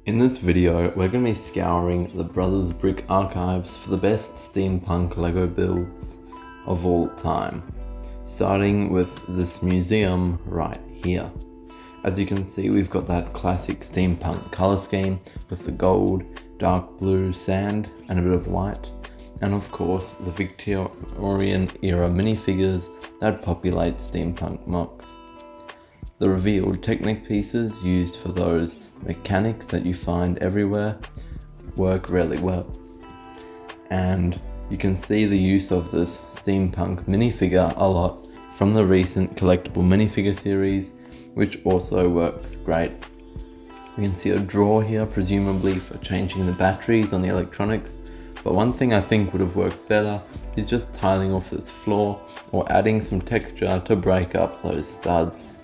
In this video, we're going to be scouring the Brothers Brick archives for the best steampunk Lego builds of all time, starting with this museum right here. As you can see, we've got that classic steampunk color scheme with the gold, dark blue sand and a bit of white, and of course the Victorian era minifigures that populate steampunk MOCs. The revealed Technic pieces used for those mechanics that you find everywhere work really well. And you can see the use of this steampunk minifigure a lot from the recent collectible minifigure series, which also works great. We can see a drawer here, presumably for changing the batteries on the electronics, but one thing I think would have worked better is just tiling off this floor or adding some texture to break up those studs.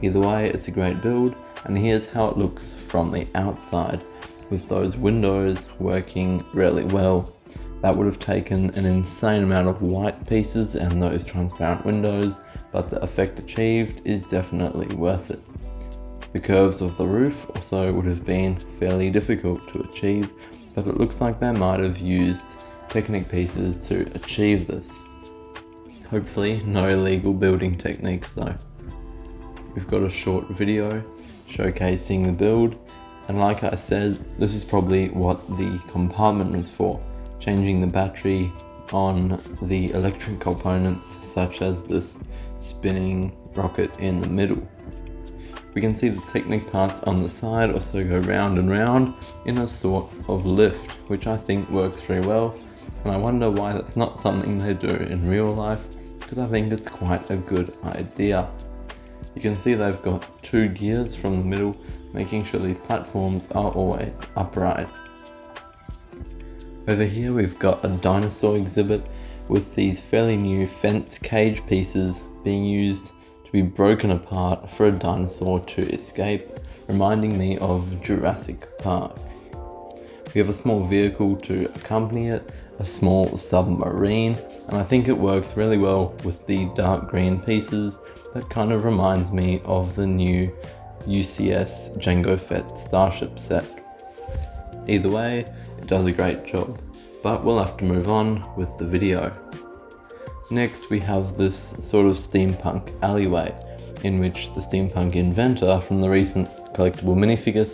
Either way, it's a great build, and here's how it looks from the outside, with those windows working really well. That would have taken an insane amount of white pieces and those transparent windows, but the effect achieved is definitely worth it. The curves of the roof also would have been fairly difficult to achieve, but it looks like they might have used Technic pieces to achieve this. Hopefully no illegal building techniques though. We've got a short video showcasing the build, and like I said, this is probably what the compartment was for, changing the battery on the electric components such as this spinning rocket in the middle. We can see the Technic parts on the side also go round and round in a sort of lift, which I think works very well, and I wonder why that's not something they do in real life, because I think it's quite a good idea. You can see they've got two gears from the middle, making sure these platforms are always upright. Over here we've got a Dinosaur Exhibit with these fairly new fence cage pieces being used to be broken apart for a dinosaur to escape, reminding me of Jurassic Park. We have a small vehicle to accompany it, a small submarine, and I think it works really well with the dark green pieces. That kind of reminds me of the new UCS Jango Fett Starship set. Either way, it does a great job, but we'll have to move on with the video. Next we have this sort of Steampunk Alleyway, in which the steampunk inventor from the recent collectible minifigure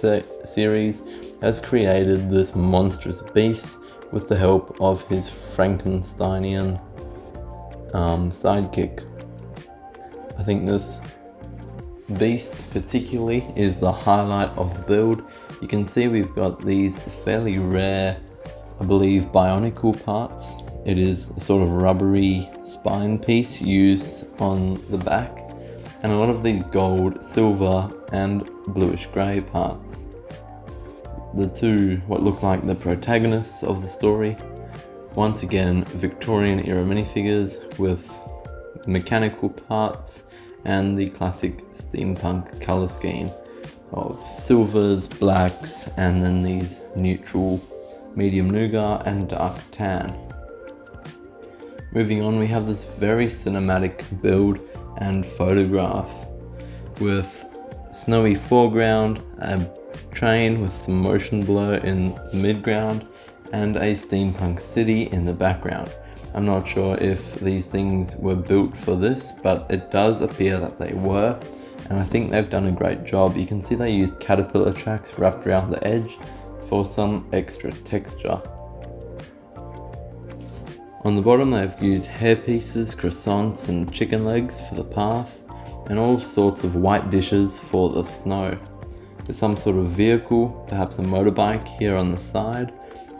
series has created this monstrous beast with the help of his Frankensteinian sidekick. I think this beast particularly is the highlight of the build. You can see we've got these fairly rare, I believe, bionicle parts. It is a sort of rubbery spine piece used on the back, and a lot of these gold, silver and bluish grey parts. The two, what look like the protagonists of the story, once again Victorian era minifigures with mechanical parts and the classic steampunk colour scheme of silvers, blacks, and then these neutral medium nougat and dark tan. Moving on, we have this very cinematic build and photograph with snowy foreground, a train with some motion blur in the midground, and a steampunk city in the background. I'm not sure if these things were built for this, but it does appear that they were, and I think they've done a great job. You can see they used caterpillar tracks wrapped around the edge for some extra texture. On the bottom they've used hair pieces, croissants and chicken legs for the path, and all sorts of white dishes for the snow. There's some sort of vehicle, perhaps a motorbike here on the side,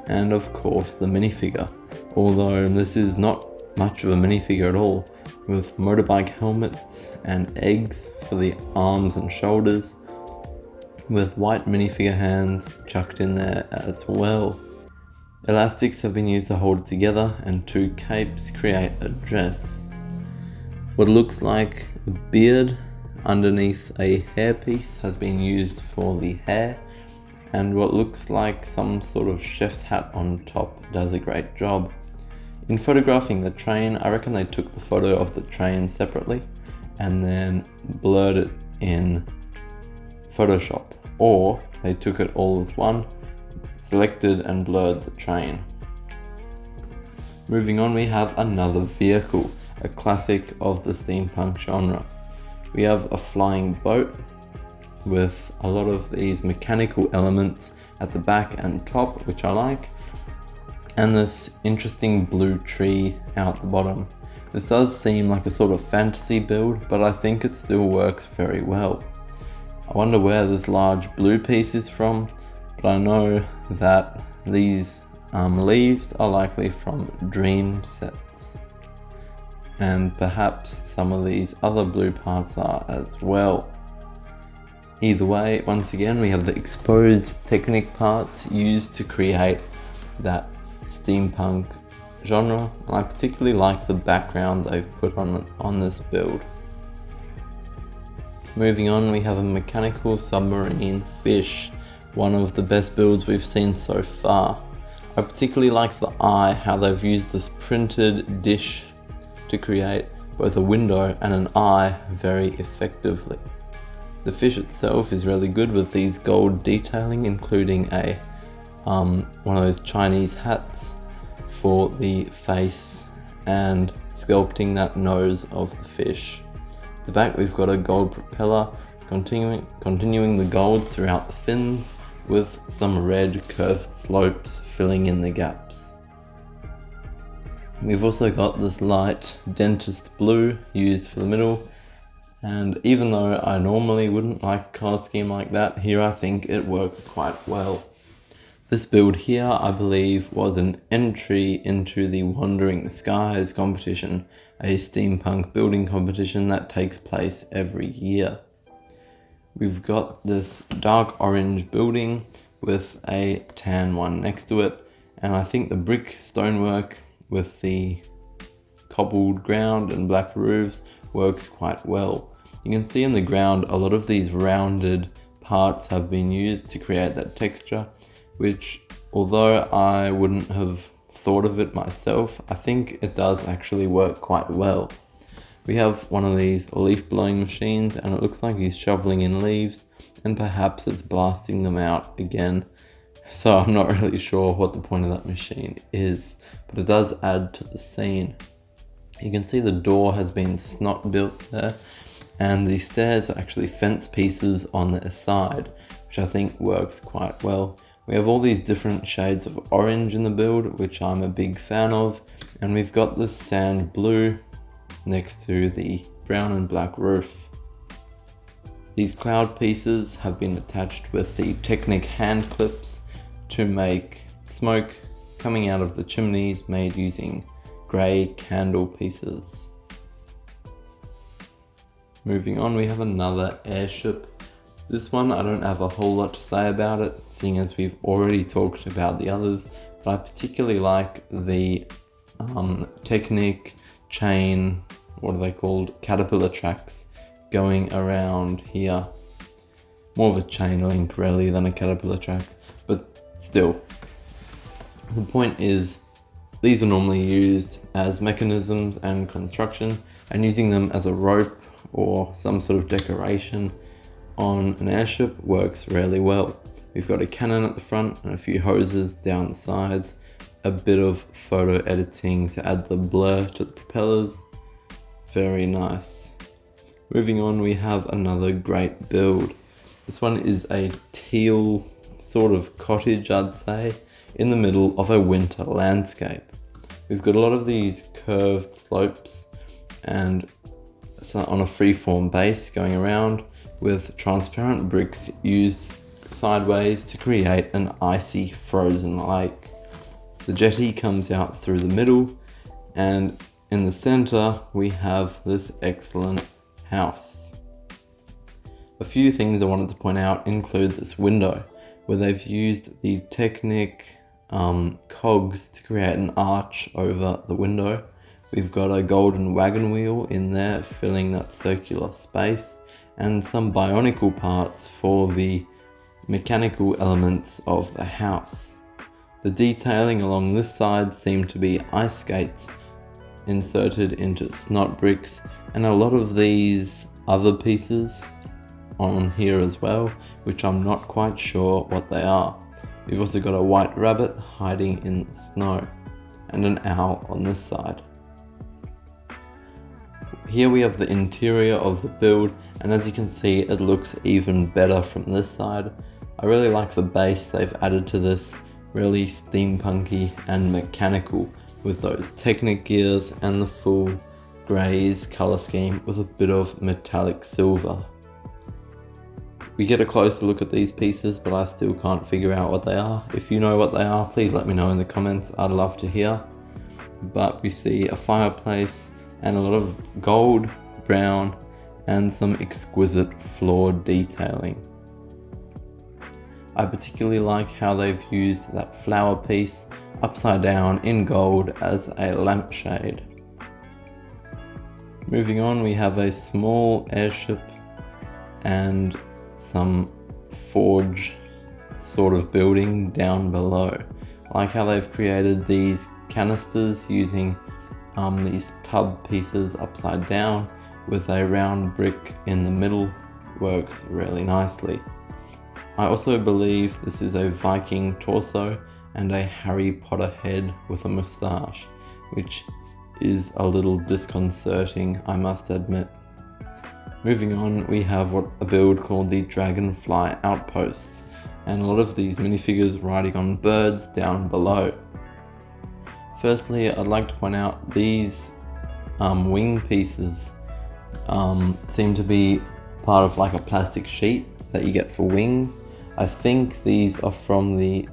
and of course the minifigure. Although this is not much of a minifigure at all, with motorbike helmets and eggs for the arms and shoulders, with white minifigure hands chucked in there as well. Elastics have been used to hold it together, and two capes create a dress. What looks like a beard underneath a hairpiece has been used for the hair, and what looks like some sort of chef's hat on top does a great job. In photographing the train, I reckon they took the photo of the train separately and then blurred it in Photoshop or they took it all as one, selected and blurred the train. Moving on, we have another vehicle, a classic of the steampunk genre. We have a flying boat with a lot of these mechanical elements at the back and top, which I like, and this interesting blue tree out the bottom. This does seem like a sort of fantasy build, but I think it still works very well. I wonder where this large blue piece is from, but I know that these leaves are likely from dream sets, and perhaps some of these other blue parts are as well. Either way, once again, we have the exposed Technic parts used to create that steampunk genre, and I particularly like the background they've put on this build. Moving on, we have a mechanical submarine fish, one of the best builds we've seen so far. I particularly like the eye, how they've used this printed dish to create both a window and an eye very effectively. The fish itself is really good with these gold detailing, including a one of those Chinese hats for the face and sculpting that nose of the fish. At the back we've got a gold propeller, continuing the gold throughout the fins, with some red curved slopes filling in the gaps. We've also got this light dentist blue used for the middle, and even though I normally wouldn't like a colour scheme like that, here I think it works quite well. This build here, I believe, was an entry into the Wandering the Skies competition, a steampunk building competition that takes place every year. We've got this dark orange building with a tan one next to it, and I think the brick stonework with the cobbled ground and black roofs works quite well. You can see in the ground a lot of these rounded parts have been used to create that texture, which, although I wouldn't have thought of it myself, I think it does actually work quite well. We have one of these leaf blowing machines, and it looks like he's shoveling in leaves, and perhaps it's blasting them out again. So I'm not really sure what the point of that machine is, but it does add to the scene. You can see the door has been snot built there, and the stairs are actually fence pieces on their side, which I think works quite well. We have all these different shades of orange in the build, which I'm a big fan of, and we've got this sand blue next to the brown and black roof. These cloud pieces have been attached with the Technic hand clips to make smoke coming out of the chimneys made using grey candle pieces. Moving on, we have another airship. This one, I don't have a whole lot to say about it, seeing as we've already talked about the others, but I particularly like the Technic chain, what are they called, caterpillar tracks going around here. More of a chain link really than a caterpillar track, but still. The point is, these are normally used as mechanisms and construction, and using them as a rope or some sort of decoration on an airship works really well. We've got a cannon at the front and a few hoses down the sides, a bit of photo editing to add the blur to the propellers. Very nice. Moving on, we have another great build. This one is a teal sort of cottage, I'd say, in the middle of a winter landscape. We've got a lot of these curved slopes and on a freeform base going around, with transparent bricks used sideways to create an icy frozen lake. The jetty comes out through the middle, and in the center we have this excellent house. A few things I wanted to point out include this window, where they've used the Technic cogs to create an arch over the window. We've got a golden wagon wheel in there filling that circular space, and some bionicle parts for the mechanical elements of the house. The detailing along this side seem to be ice skates inserted into snot bricks, and a lot of these other pieces on here as well, which I'm not quite sure what they are. We've also got a white rabbit hiding in the snow, and an owl on this side. Here we have the interior of the build, and as you can see, it looks even better from this side. I really like the base they've added to this, really steampunky and mechanical, with those Technic gears and the full greys colour scheme with a bit of metallic silver. We get a closer look at these pieces, but I still can't figure out what they are. If you know what they are, please let me know in the comments, I'd love to hear. But we see a fireplace and a lot of gold, brown, and some exquisite floor detailing. I particularly like how they've used that flower piece upside down in gold as a lampshade. Moving on, we have a small airship and some forge sort of building down below. I like how they've created these canisters using these tub pieces upside down with a round brick in the middle. Works really nicely. I also believe this is a Viking torso and a Harry Potter head with a moustache, which is a little disconcerting, I must admit. Moving on, we have a build called the Dragonfly Outpost, and a lot of these minifigures riding on birds down below. Firstly, I'd like to point out these wing pieces seem to be part of like a plastic sheet that you get for wings. I think these are from the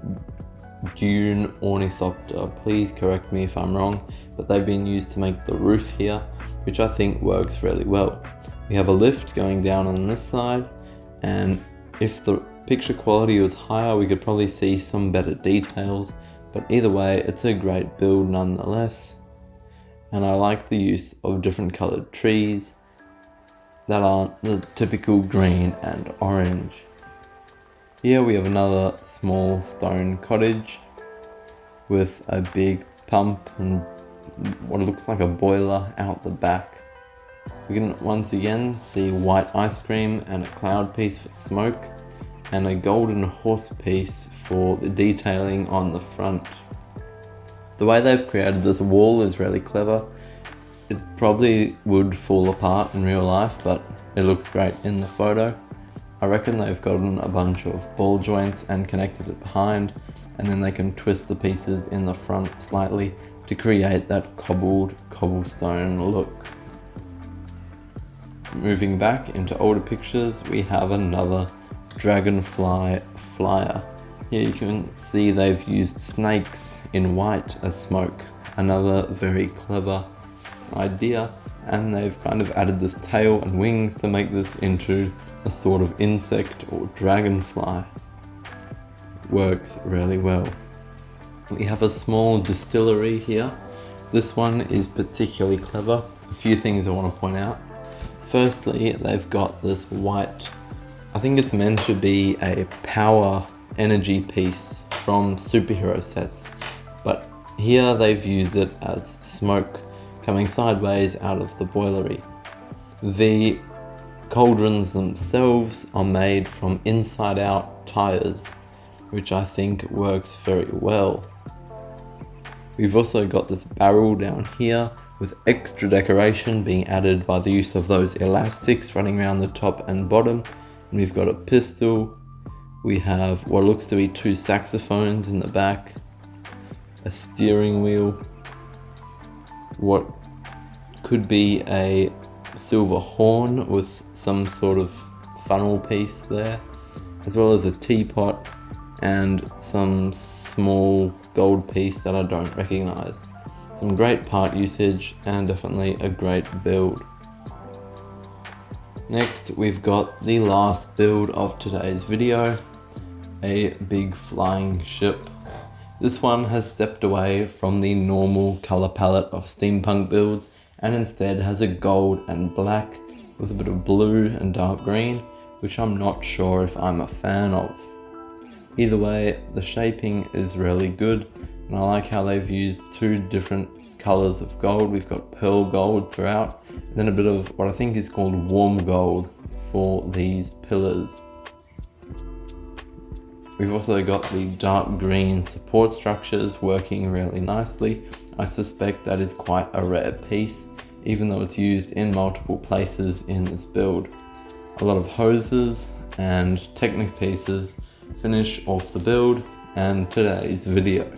Dune Ornithopter, please correct me if I'm wrong, but they've been used to make the roof here, which I think works really well. We have a lift going down on this side, and if the picture quality was higher, we could probably see some better details, but either way, it's a great build nonetheless. And I like the use of different colored trees that aren't the typical green and orange. Here we have another small stone cottage with a big pump and what looks like a boiler out the back. We can once again see white ice cream and a cloud piece for smoke, and a golden horse piece for the detailing on the front. The way they've created this wall is really clever. It probably would fall apart in real life, but it looks great in the photo. I reckon they've gotten a bunch of ball joints and connected it behind, and then they can twist the pieces in the front slightly to create that cobblestone look. Moving back into older pictures, we have another Dragonfly Flyer. Here you can see they've used snakes in white as smoke, another very clever idea, and they've kind of added this tail and wings to make this into a sort of insect or dragonfly. Works really well. We have a small distillery here. This one is particularly clever. A few things I want to point out. Firstly, they've got this white, I think it's meant to be a power energy piece from superhero sets, but here they've used it as smoke coming sideways out of the boilery. The cauldrons themselves are made from inside out tires, which I think works very well. We've also got this barrel down here with extra decoration being added by the use of those elastics running around the top and bottom. And we've got a pistol. We have what looks to be two saxophones in the back, a steering wheel, what could be a silver horn with some sort of funnel piece there, as well as a teapot and some small gold piece that I don't recognize. Some great part usage and definitely a great build. Next, we've got the last build of today's video, a big flying ship. This one has stepped away from the normal color palette of steampunk builds and instead has a gold and black with a bit of blue and dark green, which I'm not sure if I'm a fan of. Either way, the shaping is really good, and I like how they've used two different colors of gold. We've got pearl gold throughout, and then a bit of what I think is called warm gold for these pillars. We've also got the dark green support structures working really nicely. I suspect that is quite a rare piece, even though it's used in multiple places in this build. A lot of hoses and Technic pieces finish off the build and today's video.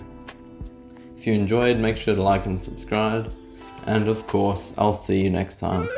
If you enjoyed, make sure to like and subscribe, and of course, I'll see you next time.